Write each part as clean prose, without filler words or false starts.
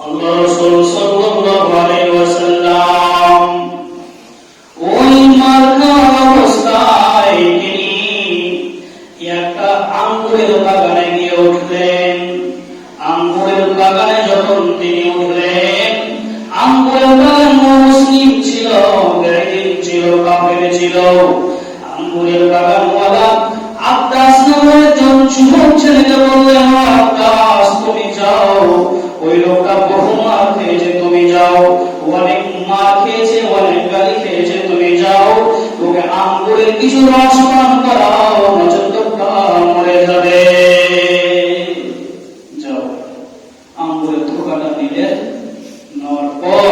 আল্লাহ রাসূল সাল্লাল্লাহু আলাইহি ওয়াসাল্লাম ওই মার্কা অবস্থায় তিনি একটা আঙ্গুরের বাগানে গিয়ে উঠলেন। আঙ্গুরের বাগানে যখন তিনি উঠলেন, আঙ্গুরের বাগান মুসলিম ছিল, বেঈন ছিল, কাফের ছিল। আঙ্গুরের বাগানওয়ালা আব্বাস নামের একজন যুবক ছেলেকে বললেন, আব্বাস তুমি যাও, ওই লোকটা বহু মার খেয়েছে, তুমি যাও, অনেক মার খেয়েছে, অনেক গালি খেয়েছে, তুমি যাও, তোকে আঙ্গুরের কিছু রস পান করাও, নচেৎ লোকটা মরে যাবে। যাও। আঙ্গুরের থোকাটা দিলেন, নেওয়ার পর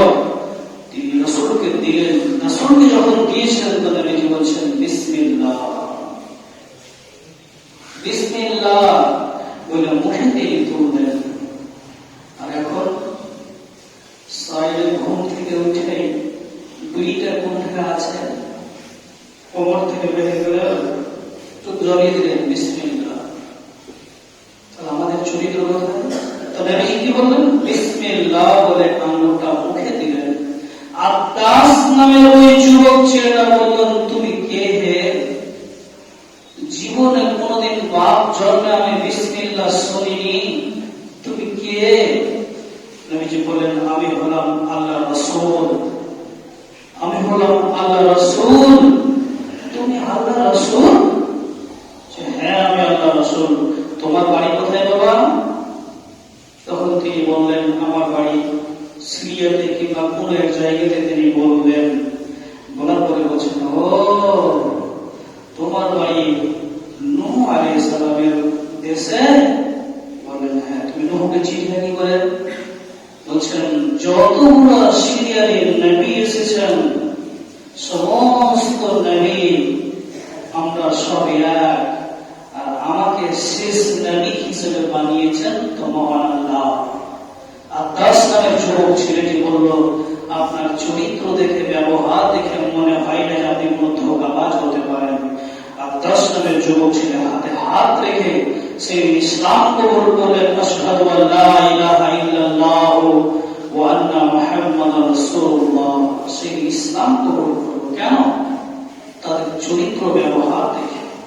তিনি রাসূলকে দিলেন। রাসূলকে যখন দিয়েছেন তখন তিনি বলছেন বিসমিল্লাহ, বিসমিল্লাহ বলে মুখে তিনি তুললেন। আর এখন সাইডে ঘুম থেকে উঠে দুইটা কোণঠা আছে, কোমর থেকে বের করে চোখ জড়িয়ে দিলেন বিসমিল্লাহ। তাহলে আমাদের চরিত্র কোথায়? তাহলে আমি কি বললেন? বিসমিল্লাহ বলে আঙ্গুলটা মুখে দিলেন। আব্বাস নামের ওই যুবক ছেলেটা বললেন, তুমি কে হে? জীবনে কোনদিন বাপ জন্মে আমি বিসমিল্লাহ শুনিনি, তুমি কে? নবীজি বলেন, আমি হলাম আল্লাহর রাসূল, আমি হলাম আল্লাহর রাসূল। তুমি আল্লাহর রাসূল? হ্যাঁ আমি আল্লাহর রাসূল। তোমার বাড়ি কোথায় বাবা? তখন তিনি বললেন, আমার বাড়ি সিরিয়াতে কিংবা কোন এক জায়গাতে। তিনি বললেন, বলার পরে বলছেন, ও তোমার বাড়ি নূহ আলাইহিস সালামের দেশে? বললেন, হ্যাঁ। তুমি নূহকে চিনলে কি করে? বলছেন, যতগুলো সিরিয়ার নবী এসেছেন সমস্ত নবী আমরা সব এক, আর আমাকে শেষ নবী হিসেবে বানিয়েছেন তো মহান আল্লাহ। আর 10 নামের যুবক ছেলেটি বলল, আপনার চরিত্র দেখে, ব্যবহার দেখে মনে হয় না আপনি কোন ধোঁকাবাজ হতে পারেন। আর 10 নামের যুবক ছেলে হাতে হাত রেখে সেই ইসলাম কবুল করলেন। আশহাদু আল্লা ইলাহা ইল্লাল্লাহ ওয়া আন্না মুহাম্মাদার রাসূলুল্লাহ। সেই ইসলাম কবুল করল কেন? তাদের চরিত্র ব্যবহার দেখে।